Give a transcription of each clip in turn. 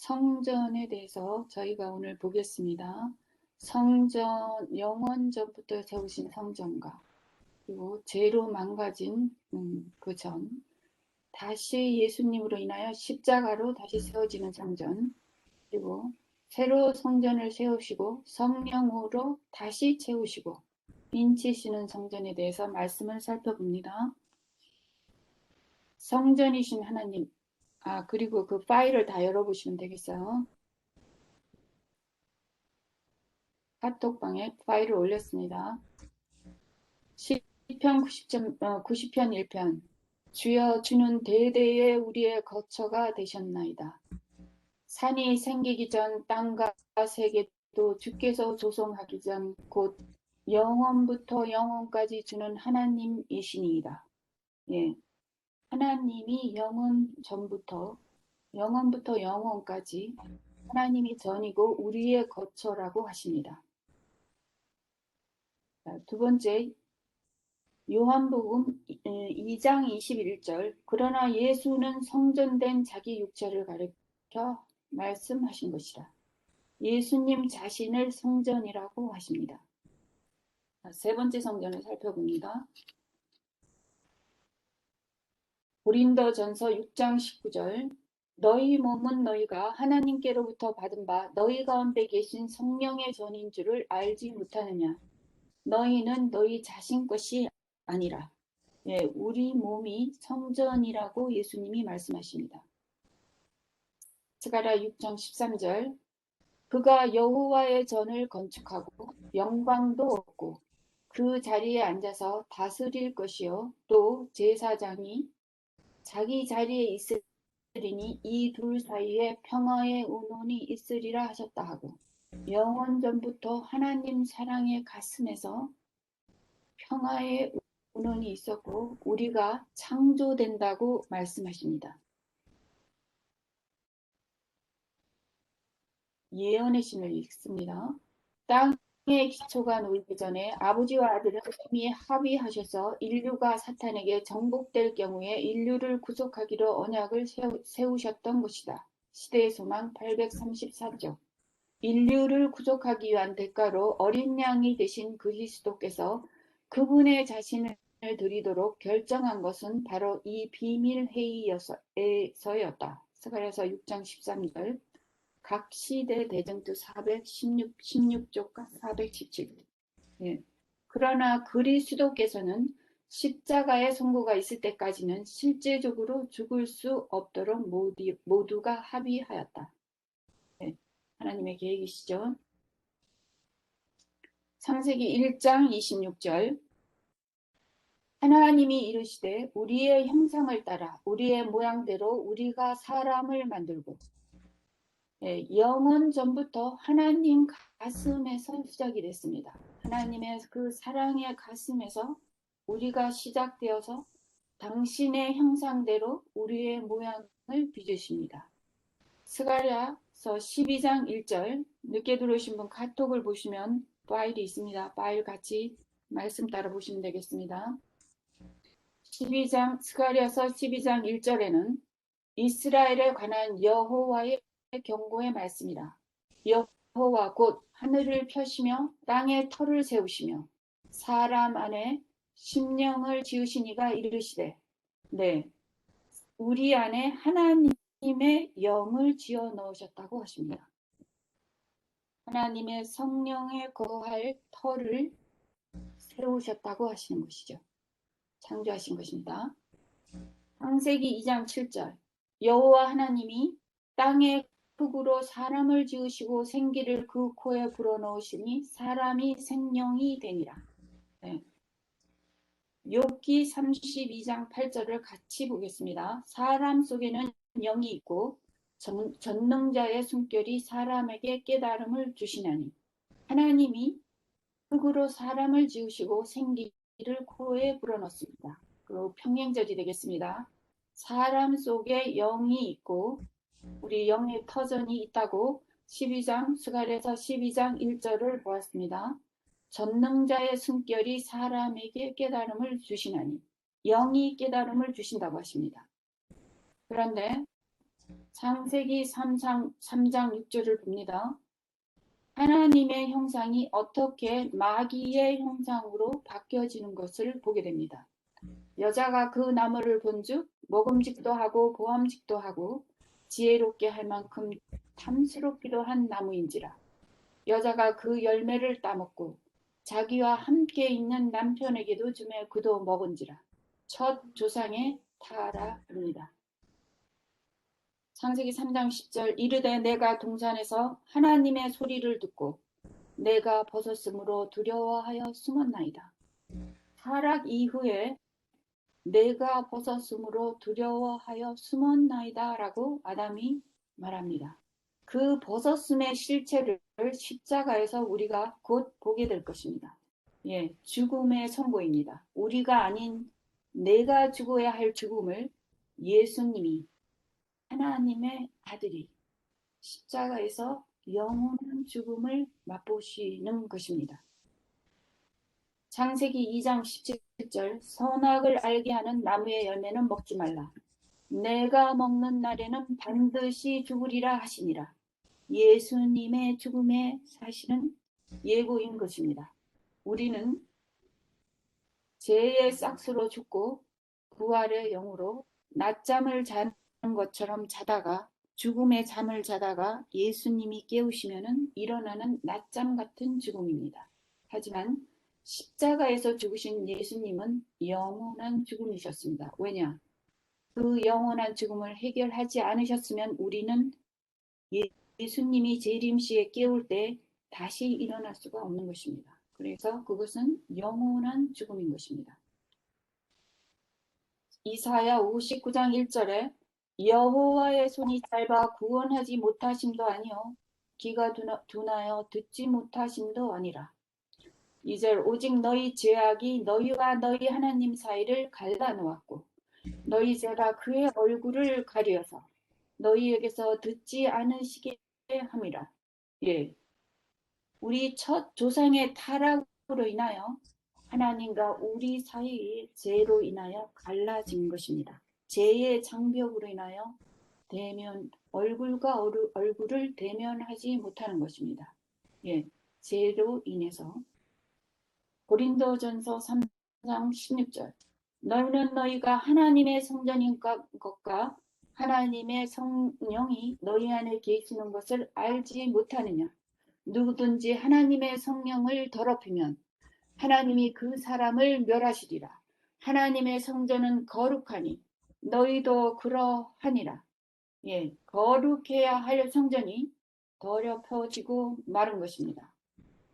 성전에 대해서 저희가 오늘 보겠습니다. 성전, 영원전부터 세우신 성전과 그리고 죄로 망가진 그 전, 다시 예수님으로 인하여 십자가로 다시 세워지는 성전, 그리고 새로 성전을 세우시고 성령으로 다시 채우시고 빈치시는 성전에 대해서 말씀을 살펴봅니다. 성전이신 하나님, 그리고 그 파일을 다 열어보시면 되겠어요. 카톡방에 파일을 올렸습니다. 시편 90편 1편. 주여, 주는 대대에 우리의 거처가 되셨나이다. 산이 생기기 전 땅과 세계도 주께서 조성하기 전 곧 영원부터 영원까지 주는 하나님이시니이다. 예, 하나님이 영원부터 영원까지 하나님이 전이고 우리의 거처라고 하십니다. 두 번째, 요한복음 2장 21절. 그러나 예수는 성전된 자기 육체를 가리켜 말씀하신 것이라. 예수님 자신을 성전이라고 하십니다. 세 번째 성전을 살펴봅니다. 고린도전서 6장 19절. 너희 몸은 너희가 하나님께로부터 받은 바 너희 가운데 계신 성령의 전인 줄을 알지 못하느냐. 너희는 너희 자신 것이 아니라. 예, 우리 몸이 성전이라고 예수님이 말씀하십니다. 스가랴 6장 13절. 그가 여호와의 전을 건축하고 영광도 없고 그 자리에 앉아서 다스릴 것이요 또 제사장이 자기 자리에 있으리니 이 둘 사이에 평화의 운원이 있으리라 하셨다 하고, 영원전부터 하나님 사랑의 가슴에서 평화의 운원이 있었고 우리가 창조된다고 말씀하십니다. 예언의 신을 읽습니다. 땅의 기초가 놓이기 전에 아버지와 아들은 이미 합의하셔서 인류가 사탄에게 정복될 경우에 인류를 구속하기로 언약을 세우셨던 것이다. 시대의 소망 834쪽. 인류를 구속하기 위한 대가로 어린 양이 되신 그리스도께서 그분의 자신을 드리도록 결정한 것은 바로 이 비밀 회의에서였다. 스가랴서 6장 13절. 각 시대 대정투 416쪽과 417쪽. 예. 그러나 그리스도께서는 십자가의 선고가 있을 때까지는 실제적으로 죽을 수 없도록 모두가 합의하였다. 예. 하나님의 계획이시죠. 창세기 1장 26절. 하나님이 이르시되 우리의 형상을 따라 우리의 모양대로 우리가 사람을 만들고, 예, 영원 전부터 하나님 가슴에서 시작이 됐습니다. 하나님의 그 사랑의 가슴에서 우리가 시작되어서 당신의 형상대로 우리의 모양을 빚으십니다. 스가랴서 12장 1절. 늦게 들어오신 분 카톡을 보시면 파일이 있습니다. 파일 같이 말씀 따라 보시면 되겠습니다. 스가랴서 12장 1절에는 이스라엘에 관한 여호와의 경고의 말씀이라. 여호와 곧 하늘을 펴시며 땅에 터를 세우시며 사람 안에 심령을 지으신 이가 이르시되, 네, 우리 안에 하나님의 영을 지어 넣으셨다고 하십니다. 하나님의 성령에 거할 터를 세우셨다고 하시는 것이죠. 창조하신 것입니다. 창세기 2장 7절. 여호와 하나님이 땅의 흙으로 사람을 지으시고 생기를 그 코에 불어넣으시니 사람이 생명이 되니라. 네. 욥기 32장 8절을 같이 보겠습니다. 사람 속에는 영이 있고 전능자의 숨결이 사람에게 깨달음을 주시나니 하나님이 흙으로 사람을 지으시고 생기를 코에 불어넣습니다. 그리고 평행절이 되겠습니다. 사람 속에 영이 있고 우리 영의 터전이 있다고 스가랴서 12장 1절을 보았습니다. 전능자의 숨결이 사람에게 깨달음을 주시나니 영이 깨달음을 주신다고 하십니다. 그런데 창세기 3장 6절을 봅니다. 하나님의 형상이 어떻게 마귀의 형상으로 바뀌어지는 것을 보게 됩니다. 여자가 그 나무를 본즉 먹음직도 하고 보암직도 하고 지혜롭게 할 만큼 탐스럽기도 한 나무인지라. 여자가 그 열매를 따먹고 자기와 함께 있는 남편에게도 주매 그도 먹은지라. 첫 조상의 타라 합니다. 창세기 3장 10절 이르되 내가 동산에서 하나님의 소리를 듣고 내가 벗었으므로 두려워하여 숨었나이다. 타락 이후에 내가 벗었으므로 두려워하여 숨었나이다 라고 아담이 말합니다. 그 벗었음의 실체를 십자가에서 우리가 곧 보게 될 것입니다. 예, 죽음의 선고입니다. 우리가 아닌 내가 죽어야 할 죽음을 예수님이 하나님의 아들이 십자가에서 영원한 죽음을 맛보시는 것입니다. 창세기 2장 17절 선악을 알게 하는 나무의 열매는 먹지 말라. 내가 먹는 날에는 반드시 죽으리라 하시니라. 예수님의 죽음의 사실은 예고인 것입니다. 우리는 죄의 싹스로 죽고 부활의 영으로 낮잠을 자는 것처럼 자다가 죽음의 잠을 자다가 예수님이 깨우시면은 일어나는 낮잠 같은 죽음입니다. 하지만 십자가에서 죽으신 예수님은 영원한 죽음이셨습니다. 왜냐? 그 영원한 죽음을 해결하지 않으셨으면 우리는 예수님이 재림시에 깨울 때 다시 일어날 수가 없는 것입니다. 그래서 그것은 영원한 죽음인 것입니다. 이사야 59장 1절에 여호와의 손이 짧아 구원하지 못하심도 아니요 귀가 둔하여 듣지 못하심도 아니라. 2절 오직 너희 죄악이 너희와 너희 하나님 사이를 갈라놓았고 너희 죄가 그의 얼굴을 가리어서 너희에게서 듣지 않으시게 함이라. 예, 우리 첫 조상의 타락으로 인하여 하나님과 우리 사이의 죄로 인하여 갈라진 것입니다. 죄의 장벽으로 인하여 얼굴과 얼굴을 대면하지 못하는 것입니다. 예, 죄로 인해서. 고린도전서 3장 16절 너희는 너희가 하나님의 성전인 것과 하나님의 성령이 너희 안에 계시는 것을 알지 못하느냐. 누구든지 하나님의 성령을 더럽히면 하나님이 그 사람을 멸하시리라. 하나님의 성전은 거룩하니 너희도 그러하니라. 예, 거룩해야 할 성전이 더럽혀지고 마른 것입니다.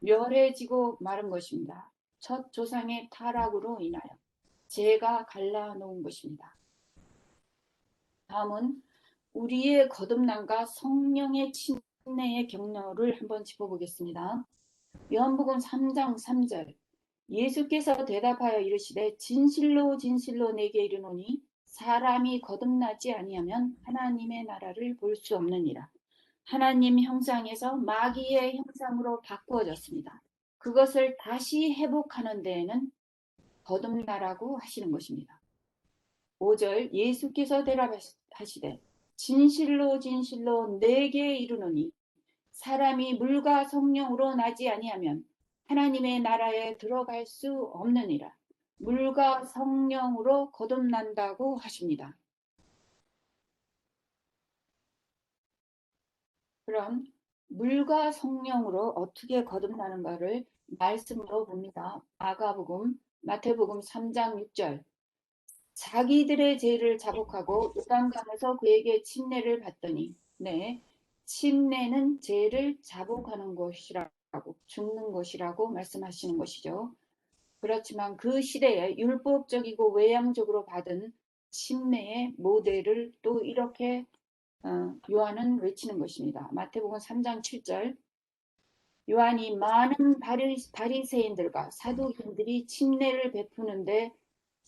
멸해지고 마른 것입니다. 첫 조상의 타락으로 인하여 죄가 갈라놓은 것입니다. 다음은 우리의 거듭남과 성령의 침례의 경로를 한번 짚어보겠습니다. 요한복음 3장 3절 예수께서 대답하여 이르시되 진실로 진실로 내게 이르노니 사람이 거듭나지 아니하면 하나님의 나라를 볼 수 없느니라. 하나님 형상에서 마귀의 형상으로 바꾸어졌습니다. 그것을 다시 회복하는 데에는 거듭나라고 하시는 것입니다. 5절 예수께서 대답하시되 진실로 진실로 내게 이르노니 사람이 물과 성령으로 나지 아니하면 하나님의 나라에 들어갈 수 없느니라. 물과 성령으로 거듭난다고 하십니다. 그럼 물과 성령으로 어떻게 거듭나는가를 말씀으로 봅니다. 마가복음, 마태복음 3장 6절 자기들의 죄를 자복하고 요단강에서 그에게 침례를 받더니 네, 침례는 죄를 자복하는 것이라고 죽는 것이라고 말씀하시는 것이죠. 그렇지만 그 시대에 율법적이고 외향적으로 받은 침례의 모델을 또 이렇게 요한은 외치는 것입니다. 마태복음 3장 7절 요한이 많은 바리새인들과 사두개인들이 침례를 베푸는데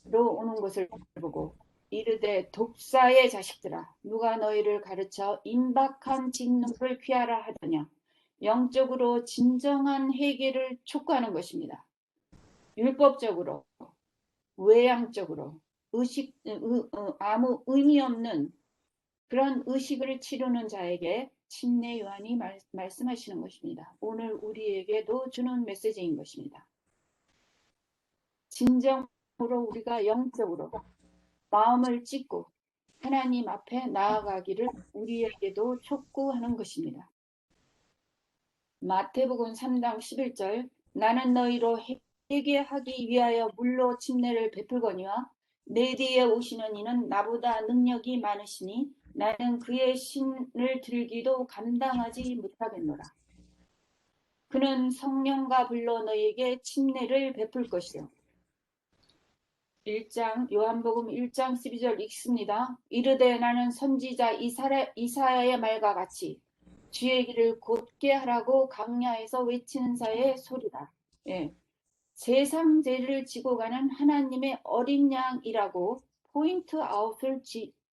로 오는 것을 보고 이르되 독사의 자식들아 누가 너희를 가르쳐 임박한 진노를 피하라 하더냐. 영적으로 진정한 회개를 촉구하는 것입니다. 율법적으로 외향적으로 아무 의미 없는 그런 의식을 치르는 자에게 침례 요한이 말씀하시는 것입니다. 오늘 우리에게도 주는 메시지인 것입니다. 진정으로 우리가 영적으로 마음을 찢고 하나님 앞에 나아가기를 우리에게도 촉구하는 것입니다. 마태복음 3장 11절 나는 너희로 회개하기 위하여 물로 침례를 베풀거니와 내 뒤에 오시는 이는 나보다 능력이 많으시니 나는 그의 신을 들기도 감당하지 못하겠노라. 그는 성령과 불로 너희에게 침례를 베풀 것이요. 요한복음 1장 12절 읽습니다. 이르되 나는 선지자 이사야의 말과 같이 주의 길을 곧게 하라고 강야에서 외치는 자의 소리다. 예. 세상 죄를 지고 가는 하나님의 어린 양이라고 포인트 아웃을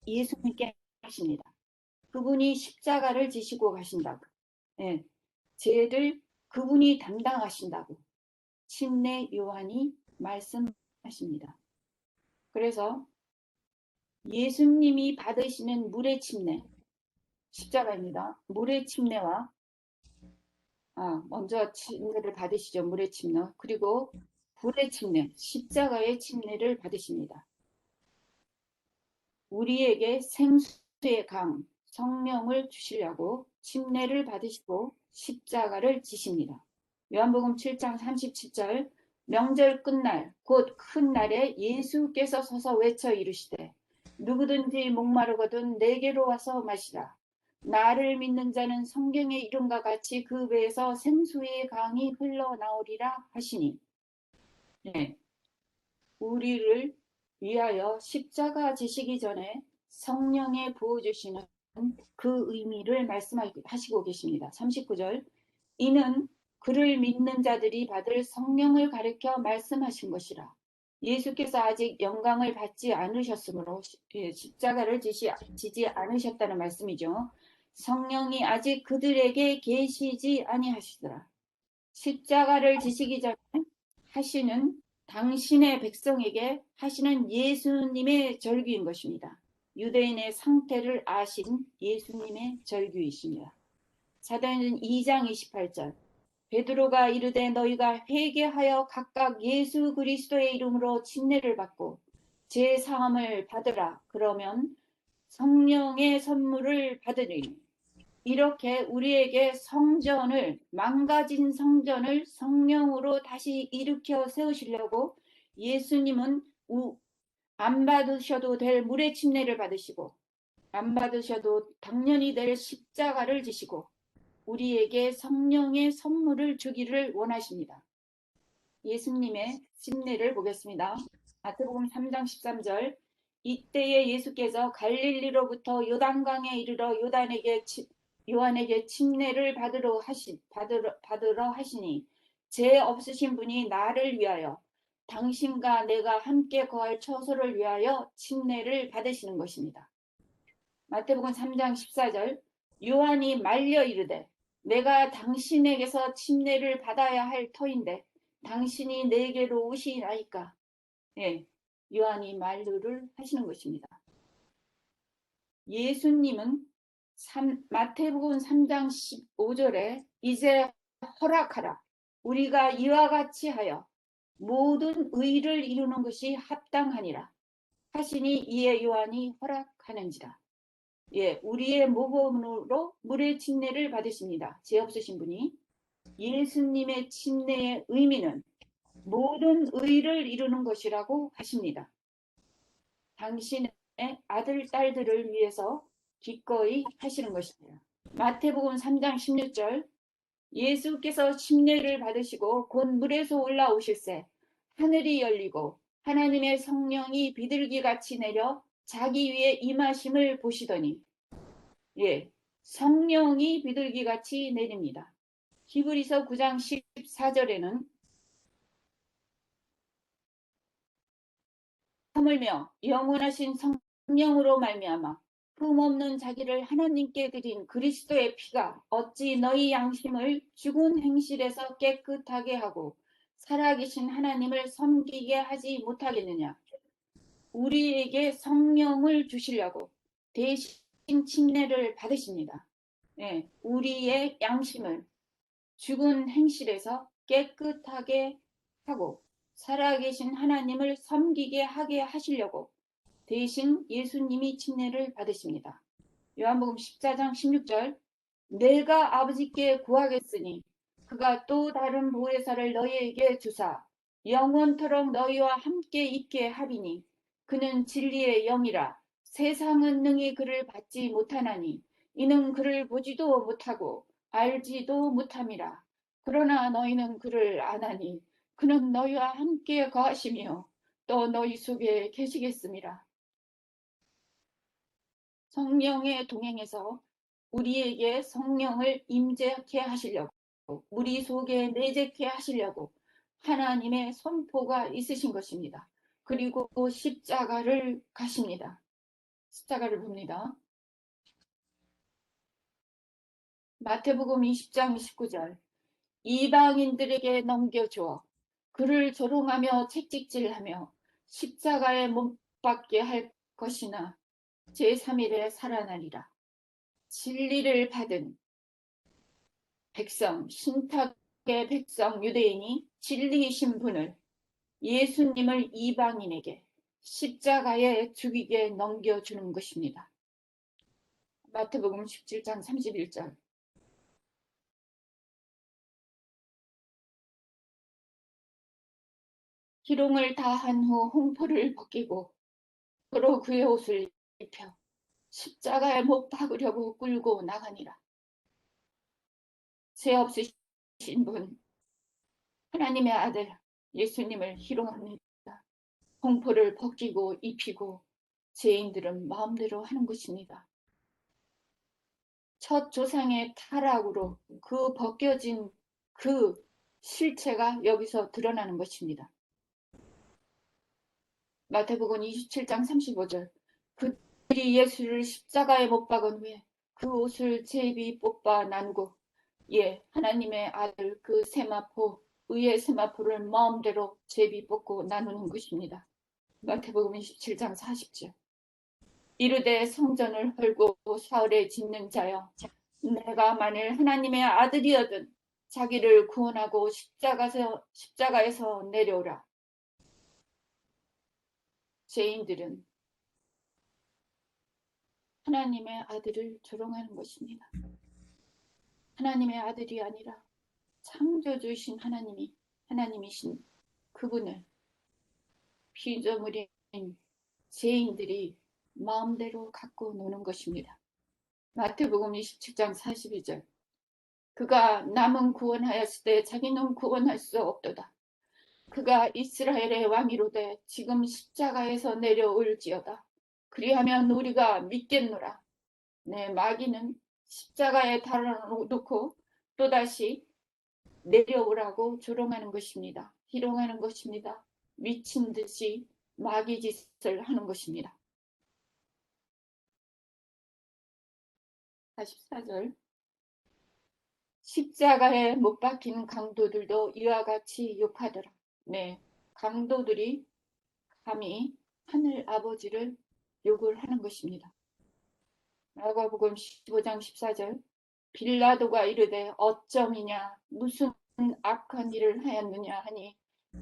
예수님께 하십니다. 그분이 십자가를 지시고 가신다고. 예. 죄를 그분이 담당하신다고 침례 요한이 말씀하십니다. 그래서 예수님이 받으시는 물의 침례, 십자가입니다. 물의 침례와 먼저 침례를 받으시죠. 물의 침례. 그리고 불의 침례, 십자가의 침례를 받으십니다. 우리에게 생수의 강, 성령을 주시려고 침례를 받으시고 십자가를 지십니다. 요한복음 7장 37절 명절 끝날 곧 큰 날에 예수께서 서서 외쳐 이르시되 누구든지 목마르거든 내게로 와서 마시라. 나를 믿는 자는 성경의 이름과 같이 그 배에서 생수의 강이 흘러나오리라 하시니 네. 우리를 위하여 십자가 지시기 전에 성령에 부어주시는 그 의미를 말씀하시고 계십니다. 39절 이는 그를 믿는 자들이 받을 성령을 가리켜 말씀하신 것이라. 예수께서 아직 영광을 받지 않으셨으므로 십자가를 지지 않으셨다는 말씀이죠. 성령이 아직 그들에게 계시지 아니하시더라. 십자가를 지시기 전에 하시는 당신의 백성에게 하시는 예수님의 절규인 것입니다. 유대인의 상태를 아신 예수님의 절규이십니다. 사도행전 2장 28절 베드로가 이르되 너희가 회개하여 각각 예수 그리스도의 이름으로 침례를 받고 제 사함을 받으라. 그러면 성령의 선물을 받으리니 이렇게 우리에게 성전을 망가진 성전을 성령으로 다시 일으켜 세우시려고 예수님은 안 받으셔도 될 물의 침례를 받으시고 안 받으셔도 당연히 될 십자가를 지시고 우리에게 성령의 선물을 주기를 원하십니다. 예수님의 침례를 보겠습니다. 마태복음 3장 13절 이때에 예수께서 갈릴리로부터 요단강에 이르러 요한에게 침례를 받으러 하시니 죄 없으신 분이 나를 위하여 당신과 내가 함께 거할 처소를 위하여 침례를 받으시는 것입니다. 마태복음 3장 14절 요한이 말려 이르되 내가 당신에게서 침례를 받아야 할 터인데 당신이 내게로 오시나이까. 예, 요한이 말로를 하시는 것입니다. 예수님은 마태복음 3장 15절에 이제 허락하라. 우리가 이와 같이 하여 모든 의를 이루는 것이 합당하니라. 하시니 이에 요한이 허락하는지라. 예, 우리의 모범으로 물의 침례를 받으십니다. 죄 없으신 분이. 예수님의 침례의 의미는 모든 의를 이루는 것이라고 하십니다. 당신의 아들, 딸들을 위해서 기꺼이 하시는 것입니다. 마태복음 3장 16절 예수께서 침례를 받으시고 곧 물에서 올라오실새 하늘이 열리고 하나님의 성령이 비둘기같이 내려 자기 위에 임하심을 보시더니 예, 성령이 비둘기같이 내립니다. 히브리서 9장 14절에는 하물며 영원하신 성령으로 말미암아 흠없는 자기를 하나님께 드린 그리스도의 피가 어찌 너희 양심을 죽은 행실에서 깨끗하게 하고 살아계신 하나님을 섬기게 하지 못하겠느냐. 우리에게 성령을 주시려고 대신 침례를 받으십니다. 예, 우리의 양심을 죽은 행실에서 깨끗하게 하고 살아계신 하나님을 섬기게 하게 하시려고 대신 예수님이 침례를 받으십니다. 요한복음 14장 16절 내가 아버지께 구하겠으니 그가 또 다른 보혜사를 너희에게 주사 영원토록 너희와 함께 있게 하리니 그는 진리의 영이라 세상은 능히 그를 받지 못하나니 이는 그를 보지도 못하고 알지도 못함이라. 그러나 너희는 그를 아나니 그는 너희와 함께 거하시며 또 너희 속에 계시겠습니다. 성령의 동행에서 우리에게 성령을 임재케 하시려고 우리 속에 내재케 하시려고 하나님의 선포가 있으신 것입니다. 그리고 십자가를 가십니다. 십자가를 봅니다. 마태복음 20장 29절 이방인들에게 넘겨주어 그를 조롱하며 채찍질하며 십자가에 못 박게 할 것이나 제3일에 살아나리라. 진리를 받은 백성, 신탁의 백성 유대인이 진리이신 분을 예수님을 이방인에게 십자가에 죽이게 넘겨주는 것입니다. 마태복음 17장 31절 희롱을 다한 후 홍포를 벗기고 서로 그의 옷을 입혀 십자가에 못 박으려고 끌고 나가니라. 죄 없으신 분 하나님의 아들 예수님을 희롱합니다. 홍포를 벗기고 입히고 죄인들은 마음대로 하는 것입니다. 첫 조상의 타락으로 그 벗겨진 그 실체가 여기서 드러나는 것입니다. 마태복음 27장 35절 그들이 예수를 십자가에 못 박은 후에 그 옷을 제비 뽑아 나누고 하나님의 아들 그 세마포 의의 세마포를 마음대로 제비 뽑고 나누는 것입니다. 마태복음 27장 40절 이르되 성전을 헐고 사흘에 짓는 자여 내가 만일 하나님의 아들이어든 자기를 구원하고 십자가에서 내려오라. 죄인들은 하나님의 아들을 조롱하는 것입니다. 하나님의 아들이 아니라 창조주이신 하나님이신 그분을 피조물인 죄인들이 마음대로 갖고 노는 것입니다. 마태복음 27장 42절 그가 남은 구원하였을 때 자기는 구원할 수 없도다. 그가 이스라엘의 왕이로되 지금 십자가에서 내려올지어다. 그리하면 우리가 믿겠노라. 네, 마귀는 십자가에 달아놓고 또다시 내려오라고 조롱하는 것입니다. 희롱하는 것입니다. 미친 듯이 마귀 짓을 하는 것입니다. 44절 십자가에 못 박힌 강도들도 이와 같이 욕하더라. 네, 강도들이 감히 하늘 아버지를 욕을 하는 것입니다. 마가복음 15장 14절 빌라도가 이르되 어쩌이냐 무슨 악한 일을 하였느냐 하니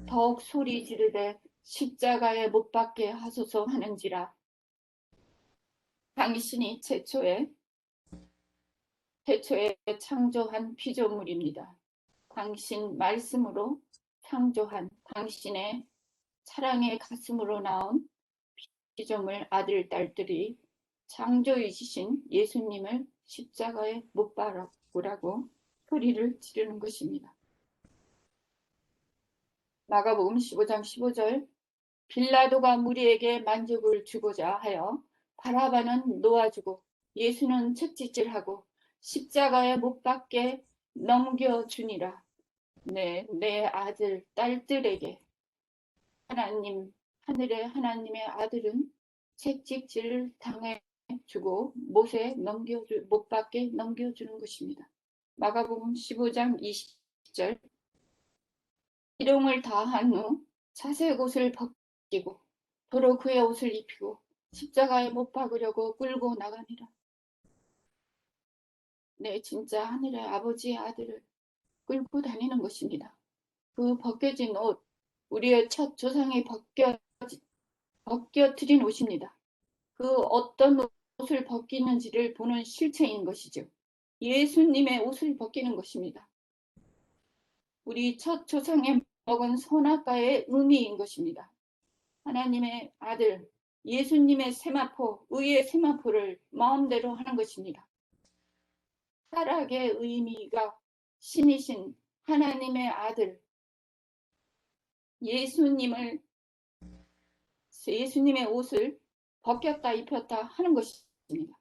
더욱 소리 지르되 십자가에 못 박게 하소서 하는지라. 당신이 최초에 창조한 피조물입니다. 당신 말씀으로 창조한 당신의 사랑의 가슴으로 나온 피조물 아들, 딸들이 창조이신 예수님을 십자가에 못 박으라고 소리를 지르는 것입니다. 마가복음 15장 15절 빌라도가 무리에게 만족을 주고자 하여 바라바는 놓아주고 예수는 채찍질하고 십자가에 못 박게 넘겨주니라. 네, 내 아들, 딸들에게 하늘의 하나님의 아들은 채찍질을 당해주고 못 박게 넘겨주는 것입니다. 마가복음 15장 20절 희롱을 다한 후 자색 옷을 벗기고 도로 그의 옷을 입히고 십자가에 못 박으려고 끌고 나가니라. 진짜 하늘의 아버지의 아들을 끌고 다니는 것입니다. 그 벗겨진 옷, 우리의 첫 조상이 벗겨뜨린 옷입니다. 그 어떤 옷을 벗기는지를 보는 실체인 것이죠. 예수님의 옷을 벗기는 것입니다. 우리 첫 조상에 먹은 선악과의 의미인 것입니다. 하나님의 아들, 예수님의 세마포, 의의 세마포를 마음대로 하는 것입니다. 타락의 의미가 신이신 하나님의 아들, 예수님의 옷을 벗겼다 입혔다 하는 것입니다.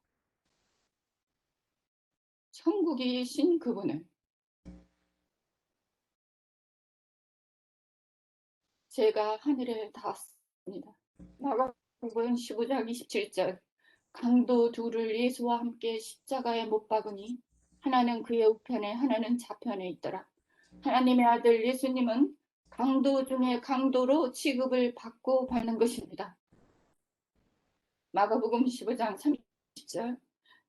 천국이신 그분은 제가 하늘에 닿았습니다. 마가복음 15장 27절 강도 둘을 예수와 함께 십자가에 못 박으니 하나는 그의 우편에 하나는 좌편에 있더라. 하나님의 아들 예수님은 강도 중에 강도로 취급을 받고 받는 것입니다. 마가복음 15장 30절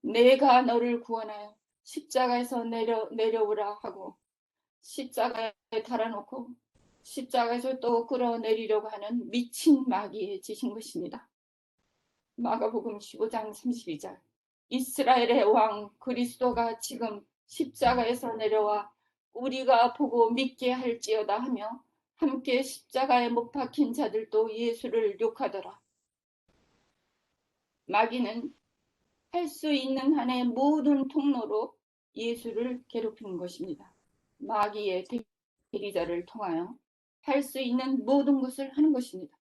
내가 너를 구원하여 십자가에서 내려오라 하고 십자가에 달아놓고 십자가에서 또 끌어내리려고 하는 미친 마귀에 지신 것입니다. 마가복음 15장 32절 이스라엘의 왕 그리스도가 지금 십자가에서 내려와 우리가 보고 믿게 할지어다 하며 함께 십자가에 못 박힌 자들도 예수를 욕하더라. 마귀는 할 수 있는 한의 모든 통로로 예수를 괴롭히는 것입니다. 마귀의 대리자를 통하여 할 수 있는 모든 것을 하는 것입니다.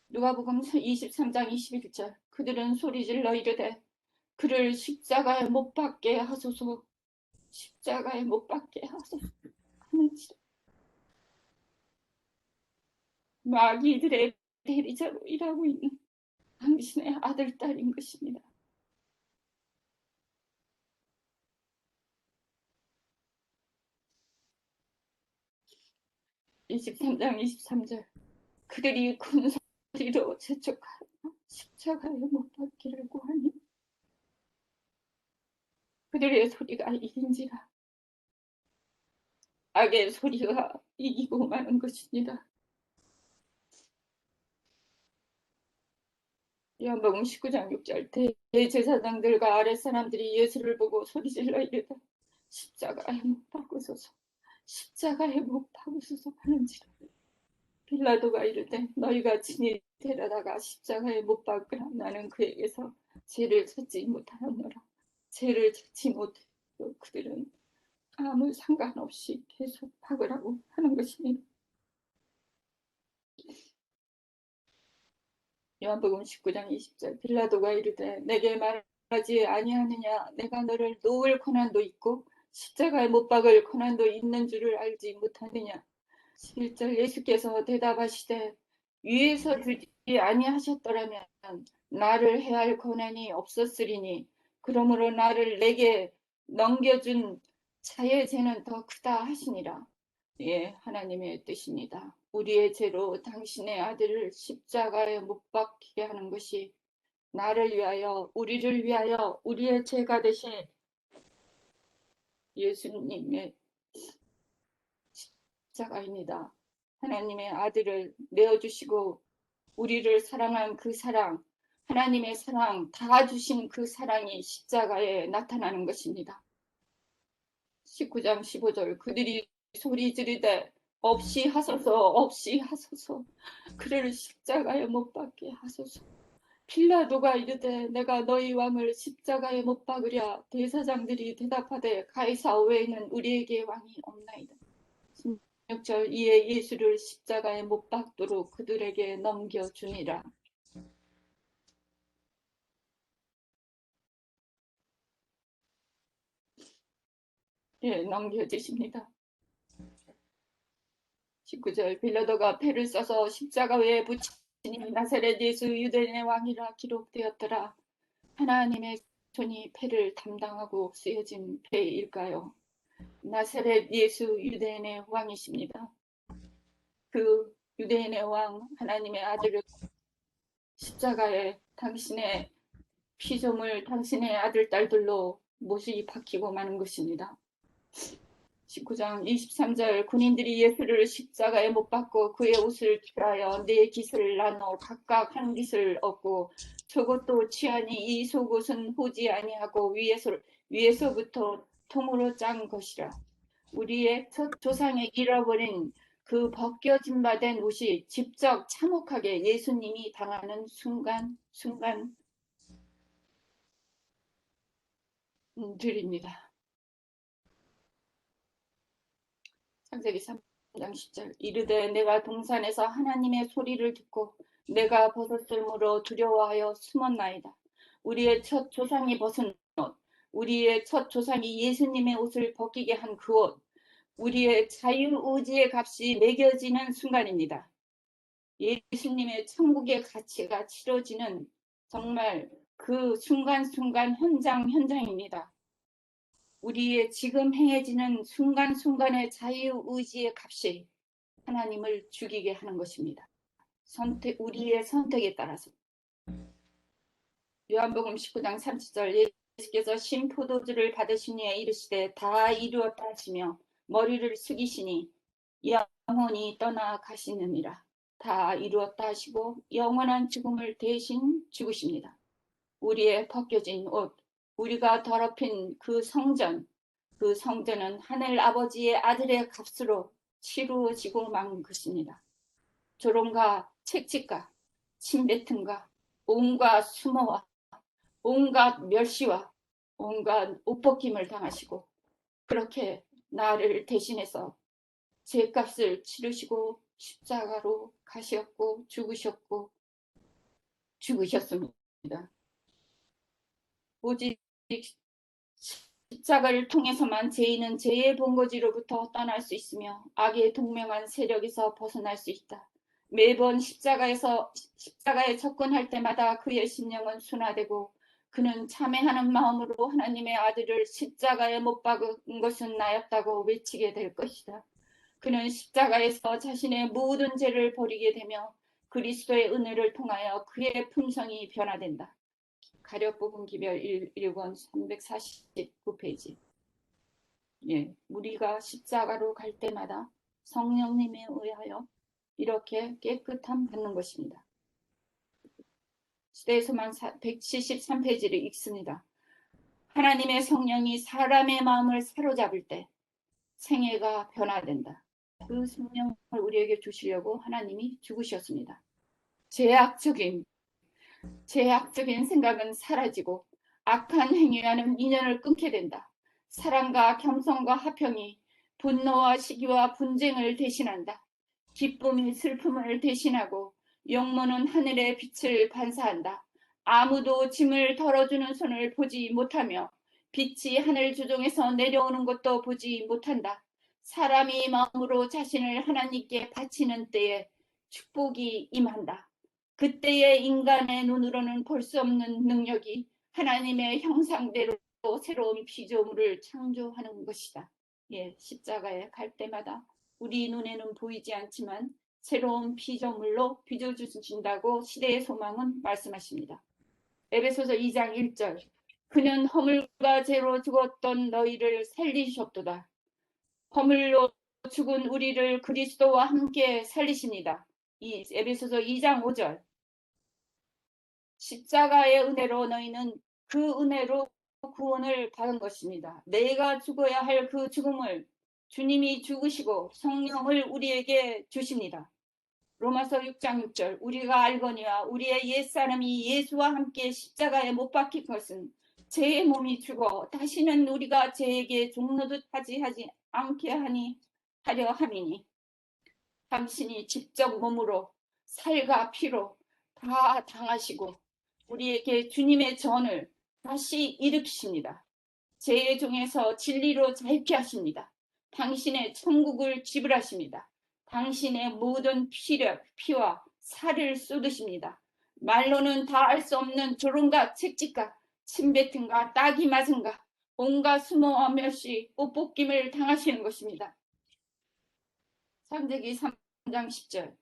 누가복음 23장 21절 그들은 소리질러 이르되 그를 십자가에 못 박게 하소서 십자가에 못 박게 하소서 하는지라. 마귀들의 대리자로 일하고 있는 당신의 아들, 딸인 것입니다. (23장 23절) 그들이 큰 소리로 재촉하여 십자가에 못 박기를 구하니 그들의 소리가 이긴지라. 악의 소리가 이기고 마는 것입니다. 요한복음 19장 6절 대제사장들과 아랫사람들이 예수를 보고 소리질러 이르되 십자가에 못 박으소서 십자가에 못 박으소서 하는지라. 빌라도가 이르되 너희가 친히 데려다가 십자가에 못 박으라. 나는 그에게서 죄를 찾지 못하였노라. 죄를 찾지 못해도 그들은 아무 상관없이 계속 박으라고 하는 것입니다. 요한복음 19장 20절 빌라도가 이르되 내게 말하지 아니하느냐 내가 너를 놓을 고난도 있고 십자가에 못 박을 고난도 있는 줄을 알지 못하느냐. 11절 예수께서 대답하시되 위에서 주지 아니하셨더라면 나를 해할 고난이 없었으리니 그러므로 나를 내게 넘겨준 자의 죄는 더 크다 하시니라. 예, 하나님의 뜻입니다. 우리의 죄로 당신의 아들을 십자가에 못 박히게 하는 것이 나를 위하여 우리를 위하여 우리의 죄가 되신 예수님의 십자가입니다. 하나님의 아들을 내어주시고 우리를 사랑한 그 사랑, 하나님의 사랑 다 주신 그 사랑이 십자가에 나타나는 것입니다. 19장 15절 그들이 소리 지르되 없이 하소서 그를 십자가에 못 박게 하소서. 빌라도가 이르되 내가 너희 왕을 십자가에 못 박으랴. 대사장들이 대답하되 가이사 외에는 우리에게 왕이 없나이다. 16절 이에 예수를 십자가에 못 박도록 그들에게 넘겨주니라. 예, 넘겨주십니다. 19절 빌라도가 패를 써서 십자가 위에 붙이니 나사렛 예수 유대인의 왕이라 기록되었더라. 하나님의 손이 패를 담당하고 쓰여진 패일까요? 나사렛 예수 유대인의 왕이십니다. 그 유대인의 왕 하나님의 아들을 십자가에 당신의 피조물 당신의 아들 딸들로 못이 박히고 마는 것입니다. 19장 23절 군인들이 예수를 십자가에 못 박고 그의 옷을 취하여 네 깃을 나눠 각각 한 깃을 얻고 속옷도 취하니 이 속옷은 보지 아니하고 위에서부터 통으로 짠 것이라. 우리의 첫 조상에 잃어버린 그 벗겨진 바 된 옷이 직접 참혹하게 예수님이 당하는 순간들입니다. 창세기 3장 10절 이르되 내가 동산에서 하나님의 소리를 듣고 내가 벗었으므로 두려워하여 숨었나이다. 우리의 첫 조상이 벗은 옷, 우리의 첫 조상이 예수님의 옷을 벗기게 한 그 옷, 우리의 자유의지의 값이 매겨지는 순간입니다. 예수님의 천국의 가치가 치러지는 정말 그 순간순간 현장입니다. 우리의 지금 행해지는 순간순간의 자유의지의 값이 하나님을 죽이게 하는 것입니다. 우리의 선택에 따라서. 요한복음 19장 30절 예수께서 신포도주를 받으시니 이르시되 다 이루었다 하시며 머리를 숙이시니 영혼이 떠나가시느니라. 다 이루었다 하시고 영원한 죽음을 대신 죽으십니다. 우리의 벗겨진 옷, 우리가 더럽힌 그 성전은 하늘 아버지의 아들의 값으로 치루어지고 만 것입니다. 조롱과 채찍과 침뱉음과 온갖 수모와 온갖 멸시와 온갖 옷벗김을 당하시고 그렇게 나를 대신해서 죄값을 치르시고 십자가로 가셨고 죽으셨습니다. 오직 십자가를 통해서만 죄인은 죄의 본거지로부터 떠날 수 있으며 악의 동명한 세력에서 벗어날 수 있다. 매번 십자가에 접근할 때마다 그의 심령은 순화되고 그는 참회하는 마음으로 하나님의 아들을 십자가에 못 박은 것은 나였다고 외치게 될 것이다. 그는 십자가에서 자신의 모든 죄를 버리게 되며 그리스도의 은혜를 통하여 그의 품성이 변화된다. 가려 뽑은 기별 1권 349페이지. 예, 우리가 십자가로 갈 때마다 성령님에 의하여 이렇게 깨끗함 받는 것입니다. 시대에서만 173페이지를 읽습니다. 하나님의 성령이 사람의 마음을 사로잡을 때 생애가 변화된다. 그 성령을 우리에게 주시려고 하나님이 죽으셨습니다. 제약적인 생각은 사라지고 악한 행위와는 인연을 끊게 된다. 사랑과 겸손과 화평이 분노와 시기와 분쟁을 대신한다. 기쁨이 슬픔을 대신하고 영문은 하늘의 빛을 반사한다. 아무도 짐을 덜어주는 손을 보지 못하며 빛이 하늘 조종에서 내려오는 것도 보지 못한다. 사람이 마음으로 자신을 하나님께 바치는 때에 축복이 임한다. 그때의 인간의 눈으로는 볼 수 없는 능력이 하나님의 형상대로 새로운 피조물을 창조하는 것이다. 예, 십자가에 갈 때마다 우리 눈에는 보이지 않지만 새로운 피조물로 빚어주신다고 시대의 소망은 말씀하십니다. 에베소서 2장 1절 그는 허물과 죄로 죽었던 너희를 살리셨도다. 허물로 죽은 우리를 그리스도와 함께 살리십니다. 이 에베소서 2장 5절 십자가의 은혜로 너희는 그 은혜로 구원을 받은 것입니다. 내가 죽어야 할 그 죽음을 주님이 죽으시고 성령을 우리에게 주십니다. 로마서 6장 6절 우리가 알거니와 우리의 옛사람이 예수와 함께 십자가에 못 박힌 것은 죄의 몸이 죽어 다시는 우리가 죄에게 종노릇 하지 않게 하려 함이니 당신이 직접 몸으로 살과 피로 다 당하시고 우리에게 주님의 전을 다시 일으키십니다. 죄의 종에서 진리로 자유케 하십니다. 당신의 천국을 지불하십니다. 당신의 모든 피와 살을 쏟으십니다. 말로는 다 알 수 없는 조롱과 채찍과 침뱉음과 따기 맞음과 온갖 수모와 멸시, 옷벗김을 당하시는 것입니다. 창세기 3장 10절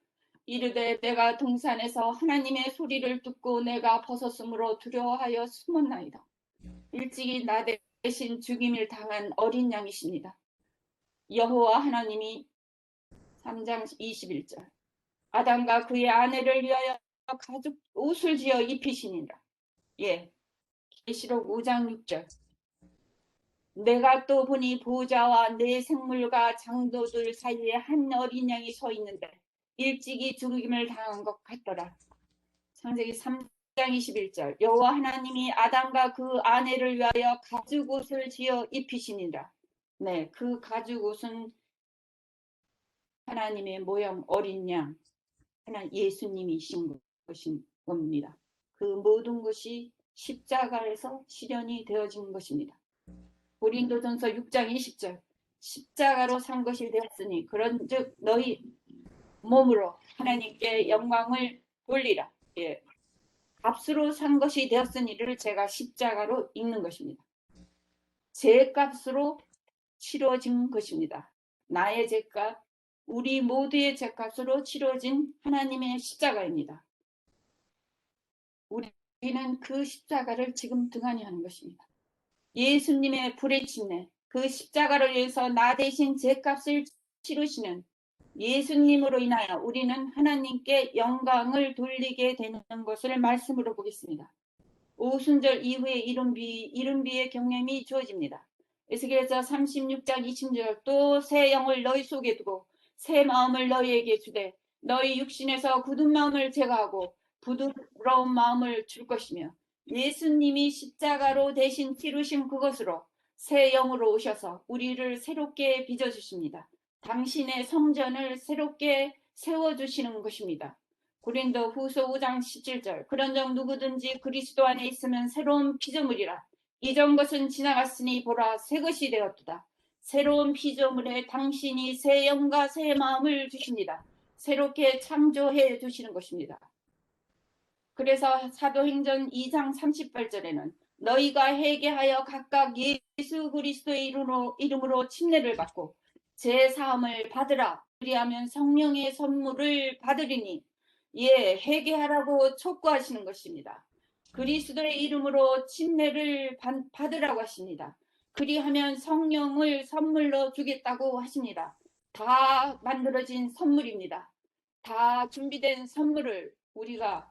이르되 내가 동산에서 하나님의 소리를 듣고 내가 벗었으므로 두려워하여 숨었나이다. 일찍이 대신 죽임을 당한 어린 양이십니다. 여호와 하나님이 3장 21절 아담과 그의 아내를 위하여 가죽 옷을 지어 입히시니라. 예, 계시록 5장 6절 내가 또 보니 보좌와 내 생물과 장도들 사이에 한 어린 양이 서 있는데 일찍이 죽임을 당한 것 같더라. 창세기 3장 21절 여호와 하나님이 아담과 그 아내를 위하여 가죽옷을 지어 입히시니라. 네, 그 가죽옷은 하나님의 모형 어린 양, 하나 예수님이신 것인 겁니다. 그 모든 것이 십자가에서 실현이 되어진 것입니다. 고린도전서 6장 20절 십자가로 산 것이 되었으니 그런즉 너희 몸으로 하나님께 영광을 돌리라. 예, 값으로 산 것이 되었으니를 제가 십자가로 읽는 것입니다. 제 값으로 치러진 것입니다. 나의 죄값, 우리 모두의 죄값으로 치러진 하나님의 십자가입니다. 우리는 그 십자가를 지금 등한히 하는 것입니다. 예수님의 불의 침례, 그 십자가를 위해서 나 대신 죄값을 치르시는 예수님으로 인하여 우리는 하나님께 영광을 돌리게 되는 것을 말씀으로 보겠습니다. 오순절 이후에 이른비의 경륜이 주어집니다. 에스겔서 36장 20절 또 새 영을 너희 속에 두고 새 마음을 너희에게 주되 너희 육신에서 굳은 마음을 제거하고 부드러운 마음을 줄 것이며 예수님이 십자가로 대신 치르신 그것으로 새 영으로 오셔서 우리를 새롭게 빚어주십니다. 당신의 성전을 새롭게 세워주시는 것입니다. 고린도 후서 5장 17절 그런즉 누구든지 그리스도 안에 있으면 새로운 피조물이라 이전 것은 지나갔으니 보라 새 것이 되었도다. 새로운 피조물에 당신이 새 영과 새 마음을 주십니다. 새롭게 창조해 주시는 것입니다. 그래서 사도행전 2장 38절에는 너희가 회개하여 각각 예수 그리스도의 이름으로 침례를 받고 제사함을 받으라. 그리하면 성령의 선물을 받으리니 예, 회개하라고 촉구하시는 것입니다. 그리스도의 이름으로 침례를 받으라고 하십니다. 그리하면 성령을 선물로 주겠다고 하십니다. 다 만들어진 선물입니다. 다 준비된 선물을 우리가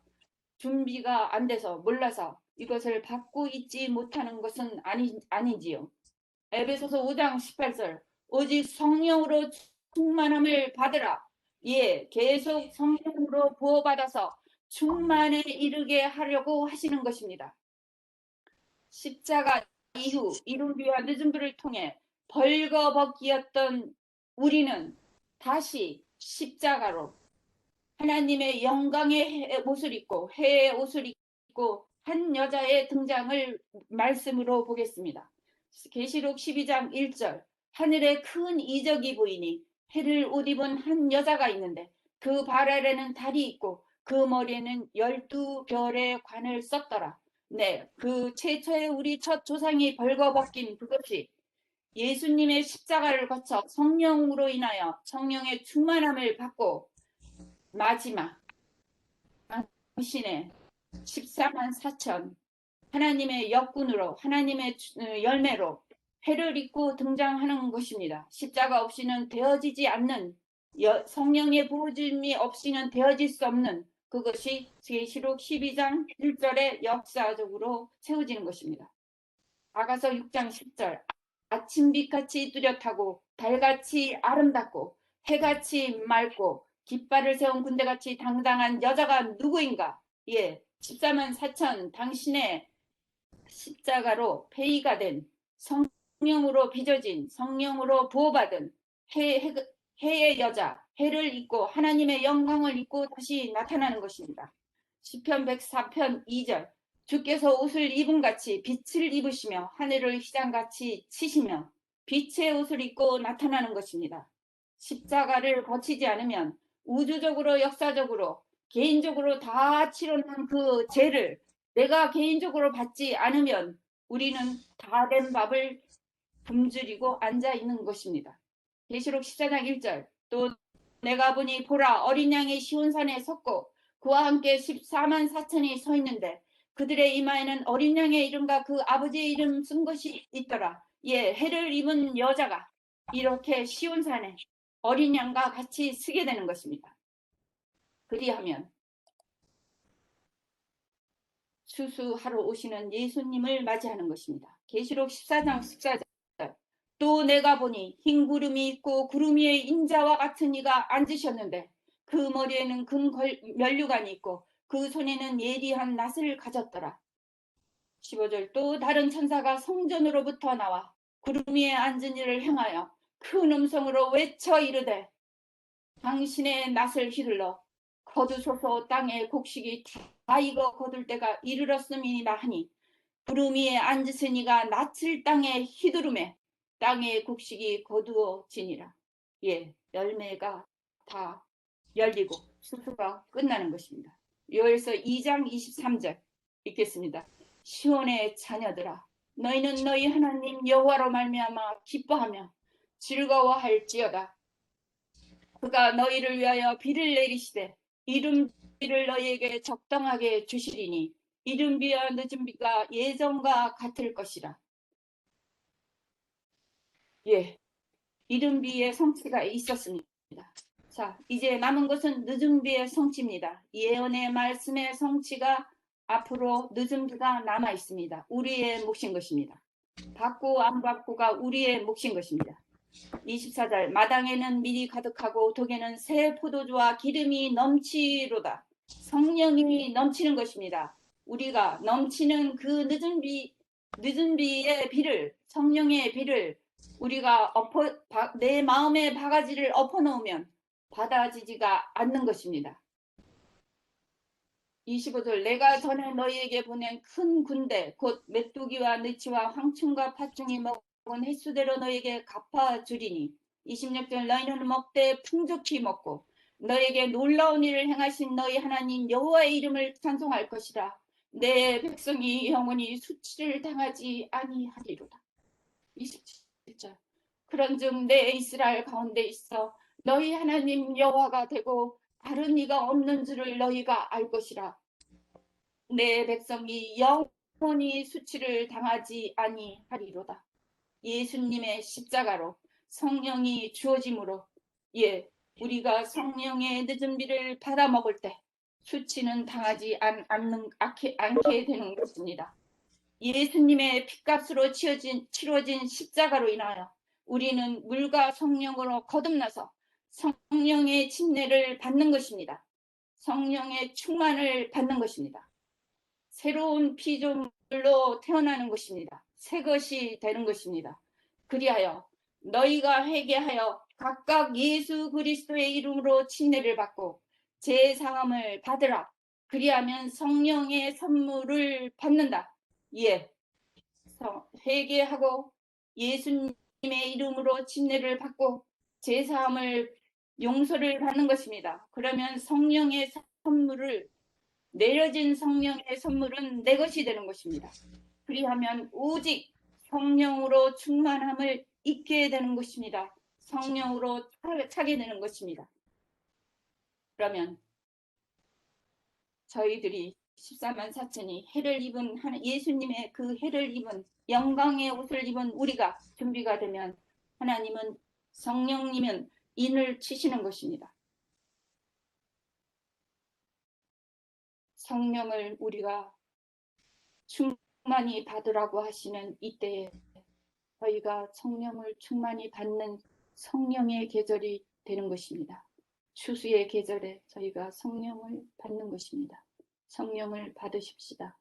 준비가 안 돼서 몰라서 이것을 받고 있지 못하는 것은 아니지요. 에베소서 5장 18절 오직 성령으로 충만함을 받으라. 예, 계속 성령으로 부어받아서 충만에 이르게 하려고 하시는 것입니다. 십자가 이후 이른비와 늦은비를 통해 벌거벗기였던 우리는 다시 십자가로 하나님의 영광의 옷을 입고 해의 옷을 입고 한 여자의 등장을 말씀으로 보겠습니다. 계시록 12장 1절 하늘에 큰 이적이 보이니 해를 옷 입은 한 여자가 있는데 그 발 아래는 달이 있고 그 머리에는 12별의 관을 썼더라. 네, 그 최초의 우리 첫 조상이 벌거벗긴 그것이 예수님의 십자가를 거쳐 성령으로 인하여 성령의 충만함을 받고 마지막 당신의 14만 4천 하나님의 역군으로 하나님의 열매로 해를 입고 등장하는 것입니다. 십자가 없이는 되어지지 않는 성령의 부어짐이 없이는 되어질 수 없는 그것이 계시록 12장 1절에 역사적으로 세워지는 것입니다. 아가서 6장 10절 아침빛같이 뚜렷하고 달같이 아름답고 해같이 맑고 깃발을 세운 군대같이 당당한 여자가 누구인가? 예, 14만 4천 당신의 십자가로 폐위가 된 성령으로 빚어진 성령으로 부어받은 해의 여자 해를 입고 하나님의 영광을 입고 다시 나타나는 것입니다. 시편 104편 2절 주께서 옷을 입은같이 빛을 입으시며 하늘을 휘장같이 치시며 빛의 옷을 입고 나타나는 것입니다. 십자가를 거치지 않으면 우주적으로 역사적으로 개인적으로 다 치러낸 그 죄를 내가 개인적으로 받지 않으면 우리는 다 된 밥을 굶주리고 앉아 있는 것입니다. 계시록 14장 1절 또 내가 보니 보라 어린 양이 시온산에 섰고 그와 함께 14만 4천이 서 있는데 그들의 이마에는 어린 양의 이름과 그 아버지의 이름 쓴 것이 있더라. 예, 해를 입은 여자가 이렇게 시온산에 어린 양과 같이 쓰게 되는 것입니다. 그리하면 수수하러 오시는 예수님을 맞이하는 것입니다. 계시록 14장 14절. 또 내가 보니 흰 구름이 있고 구름 위에 인자와 같은 이가 앉으셨는데 그 머리에는 금 면류관이 있고 그 손에는 예리한 낫을 가졌더라. 15절. 또 다른 천사가 성전으로부터 나와 구름 위에 앉은 이를 향하여 큰 음성으로 외쳐 이르되 당신의 낫을 휘둘러 거두소서. 땅의 곡식이 다 익어 거둘 때가 이르렀음이니라 하니 구름 위에 앉으신 이가 낫을 땅에 휘두르매 땅의 곡식이 거두어지니라. 예, 열매가 다 열리고 수수가 끝나는 것입니다. 요엘서 2장 23절 읽겠습니다. 시온의 자녀들아, 너희는 너희 하나님 여호와로 말미암아 기뻐하며 즐거워할지어다. 그가 너희를 위하여 비를 내리시되 이른비를 너희에게 적당하게 주시리니 이른비와 늦은비가 예전과 같을 것이라. 예, 이른비의 성취가 있었습니다. 자, 이제 남은 것은 늦은비의 성취입니다. 예언의 말씀의 성취가 앞으로 늦은비가 남아 있습니다. 우리의 몫인 것입니다. 받고 안 받고가 우리의 몫인 것입니다. 24절. 마당에는 밀이 가득하고 독에는 새 포도주와 기름이 넘치로다. 성령이 넘치는 것입니다. 우리가 넘치는 그 늦은 비의 비를, 성령의 비를 우리가 내 마음의 바가지를 엎어놓으면 받아지지가 않는 것입니다. 25절. 내가 전에 너희에게 보낸 큰 군대 곧 메뚜기와 느치와 황충과 팥중이 먹은 횟수대로 너희에게 갚아주리니 26절. 너희는 먹되 풍족히 먹고 너희에게 놀라운 일을 행하신 너희 하나님 여호와의 이름을 찬송할 것이라. 내 백성이 영원히 수치를 당하지 아니하리로다. 27절. 그런즉 내 이스라엘 가운데 있어 너희 하나님 여호와가 되고 다른 이가 없는 줄을 너희가 알 것이라. 내 백성이 영원히 수치를 당하지 아니하리로다. 예수님의 십자가로 성령이 주어짐으로 예, 우리가 성령의 늦은 비를 받아 먹을 때 수치는 당하지 않게 되는 것입니다. 예수님의 핏값으로 치러진 십자가로 인하여 우리는 물과 성령으로 거듭나서 성령의 침례를 받는 것입니다. 성령의 충만을 받는 것입니다. 새로운 피조물로 태어나는 것입니다. 새 것이 되는 것입니다. 그리하여 너희가 회개하여 각각 예수 그리스도의 이름으로 침례를 받고 제사함을 받으라. 그리하면 성령의 선물을 받는다. 예, 회개하고 예수님의 이름으로 침례를 받고 제사함을 용서를 받는 것입니다. 그러면 성령의 선물을 내려진 성령의 선물은 내 것이 되는 것입니다. 그리하면 오직 성령으로 충만함을 잊게 되는 것입니다. 성령으로 차게 되는 것입니다. 그러면 저희들이 14만 4천이 해를 입은 예수님의 그 해를 입은 영광의 옷을 입은 우리가 준비가 되면 하나님은 성령님은 인을 치시는 것입니다. 성령을 우리가 충만히 받으라고 하시는 이때에 저희가 성령을 충만히 받는 성령의 계절이 되는 것입니다. 추수의 계절에 저희가 성령을 받는 것입니다. 성령을 받으십시다.